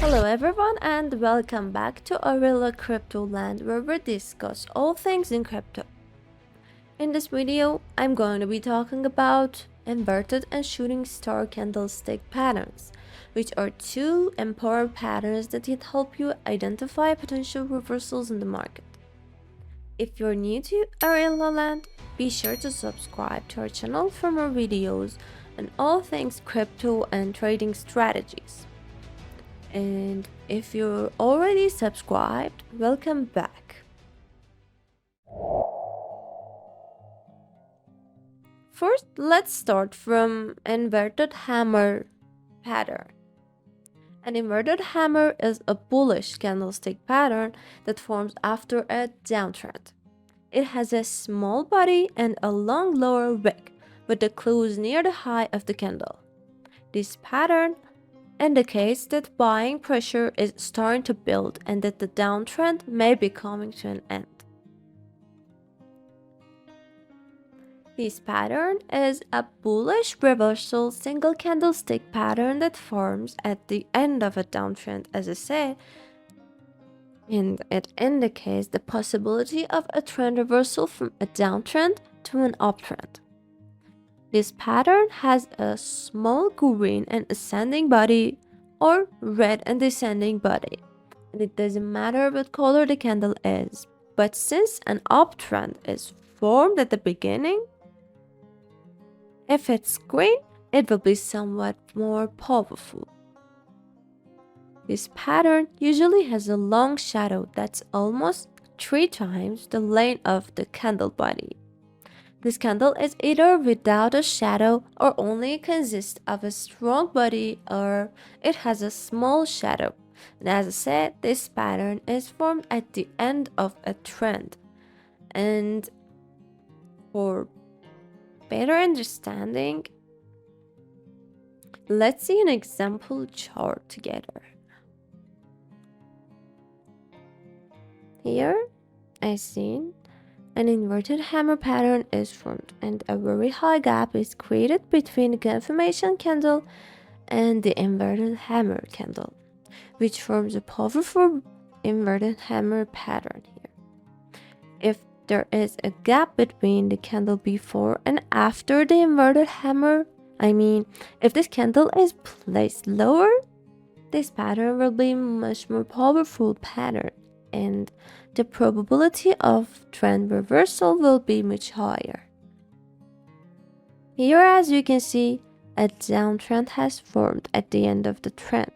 Hello everyone and welcome back to Aurilla Crypto Land where we discuss all things in crypto. In this video, I'm going to be talking about inverted and shooting star candlestick patterns, which are two important patterns that can help you identify potential reversals in the market. If you're new to Aurilla Land, be sure to subscribe to our channel for more videos on all things crypto and trading strategies. And if you're already subscribed, welcome back. First, let's start from inverted hammer pattern. An inverted hammer is a bullish candlestick pattern that forms after a downtrend. It has a small body and a long lower wick, with the close near the high of the candle. This pattern indicates that buying pressure is starting to build and that the downtrend may be coming to an end. This pattern is a bullish reversal single candlestick pattern that forms at the end of a downtrend, as I said, and it indicates the possibility of a trend reversal from a downtrend to an uptrend. This pattern has a small green and ascending body or red and descending body, and it doesn't matter what color the candle is. But since an uptrend is formed at the beginning, if it's green, it will be somewhat more powerful. This pattern usually has a long shadow that's almost 3 times the length of the candle body. This candle is either without a shadow or only consists of a strong body, or it has a small shadow. And as I said, this pattern is formed at the end of a trend. And for better understanding, let's see an example chart together. Here, I see an inverted hammer pattern is formed and a very high gap is created between the confirmation candle and the inverted hammer candle, which forms a powerful inverted hammer pattern here. If there is a gap between the candle before and after the inverted hammer, if this candle is placed lower, this pattern will be much more powerful pattern, and the probability of trend reversal will be much higher. Here, as you can see, a downtrend has formed at the end of the trend.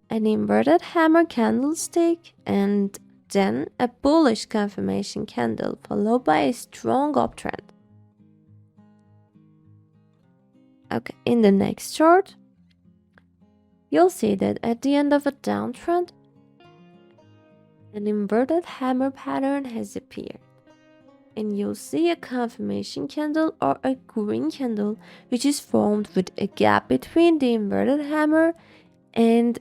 An inverted hammer candlestick and then a bullish confirmation candle followed by a strong uptrend. Okay, in the next chart, you'll see that at the end of a downtrend, an inverted hammer pattern has appeared, and you'll see a confirmation candle or a green candle which is formed with a gap between the inverted hammer and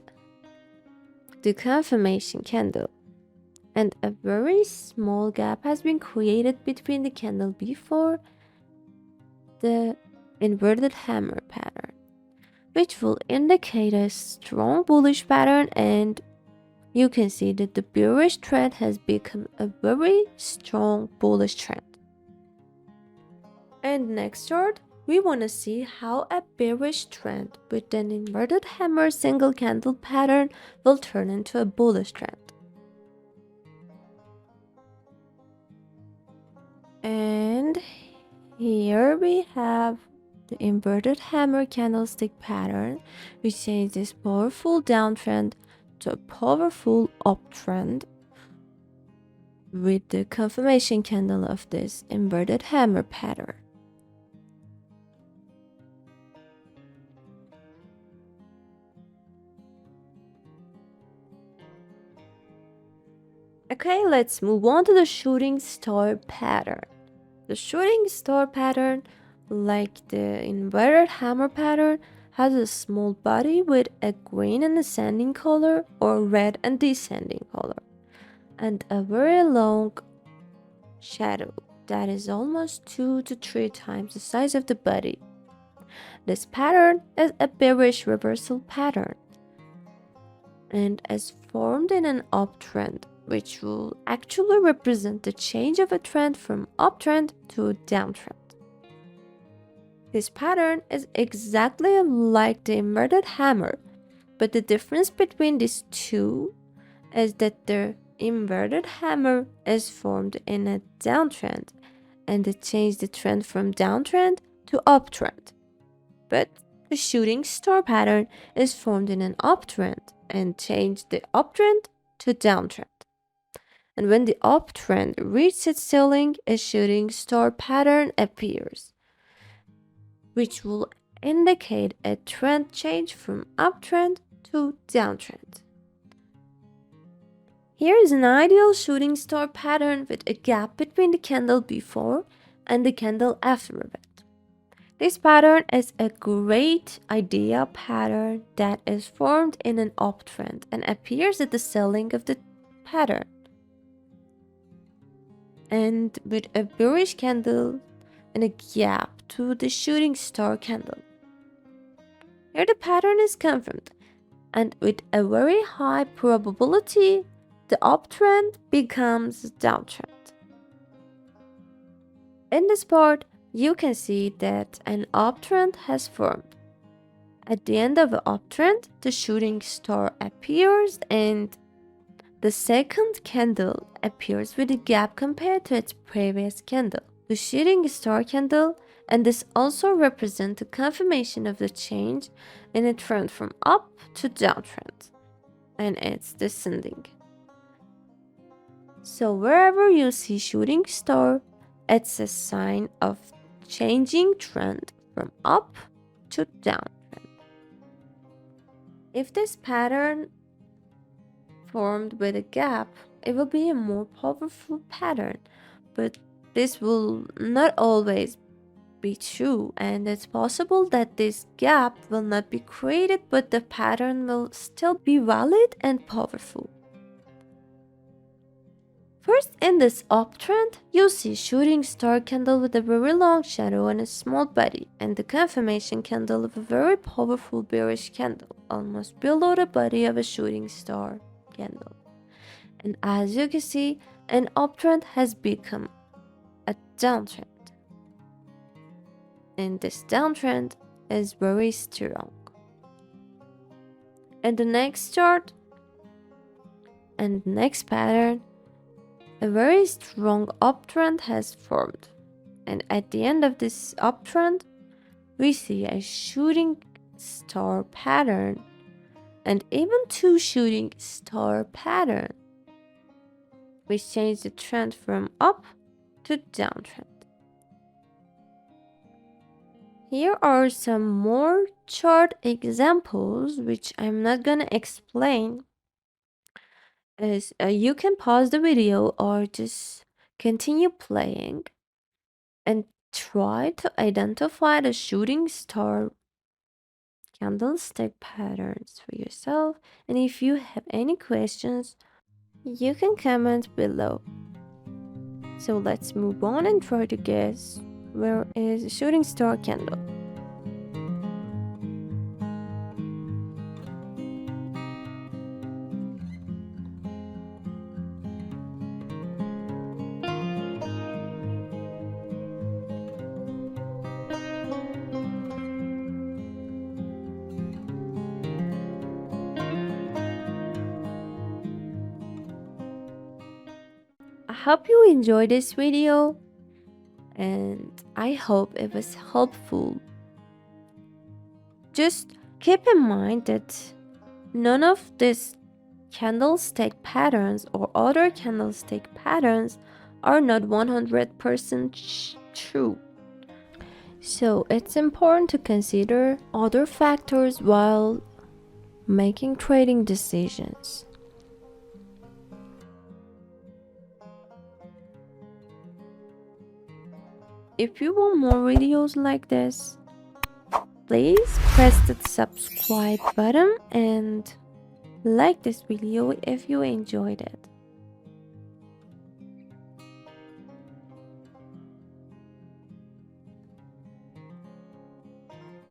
the confirmation candle, and a very small gap has been created between the candle before the inverted hammer pattern, which will indicate a strong bullish pattern, and you can see that the bearish trend has become a very strong bullish trend. And next chart, we want to see how a bearish trend with an inverted hammer single candle pattern will turn into a bullish trend. And here we have the inverted hammer candlestick pattern, which changes this powerful downtrend to a powerful uptrend with the confirmation candle of this inverted hammer pattern. Okay, let's move on to the shooting star pattern. The shooting star pattern, like the inverted hammer pattern, has a small body with a green and ascending color or red and descending color, and a very long shadow that is almost 2 to 3 times the size of the body. This pattern is a bearish reversal pattern, and is formed in an uptrend, which will actually represent the change of a trend from uptrend to downtrend. This pattern is exactly like the inverted hammer, but the difference between these two is that the inverted hammer is formed in a downtrend and it changed the trend from downtrend to uptrend. But the shooting star pattern is formed in an uptrend and changed the uptrend to downtrend. And when the uptrend reaches its ceiling, a shooting star pattern appears, which will indicate a trend change from uptrend to downtrend. Here is an ideal shooting star pattern with a gap between the candle before and the candle after event. This pattern is a great idea pattern that is formed in an uptrend and appears at the ceiling of the pattern, and with a bearish candle and a gap to the shooting star candle. Here the pattern is confirmed, and with a very high probability, the uptrend becomes downtrend. In this part, you can see that an uptrend has formed. At the end of the uptrend, the shooting star appears and the second candle appears with a gap compared to its previous candle, the shooting star candle, and this also represents the confirmation of the change in a trend from up to downtrend, and it's descending. So wherever you see shooting star, it's a sign of changing trend from up to downtrend. If this pattern formed with a gap, it will be a more powerful pattern, but this will not always be true, and it's possible that this gap will not be created, but the pattern will still be valid and powerful. First, in this uptrend, you see shooting star candle with a very long shadow and a small body, and the confirmation candle of a very powerful bearish candle, almost below the body of a shooting star candle. And as you can see, an uptrend has become a downtrend. And this downtrend is very strong. And the next chart and next pattern, a very strong uptrend has formed. And at the end of this uptrend, we see a shooting star pattern and even two shooting star pattern, which change the trend from up to downtrend. Here are some more chart examples which I'm not gonna explain. You can pause the video or just continue playing and try to identify the shooting star candlestick patterns for yourself. And if you have any questions, you can comment below. So let's move on and try to guess where is a shooting star candle. I hope you enjoyed this video and I hope it was helpful. Just keep in mind that none of these candlestick patterns or other candlestick patterns are not 100% true. So it's important to consider other factors while making trading decisions. If you want more videos like this, please press the subscribe button and like this video if you enjoyed it.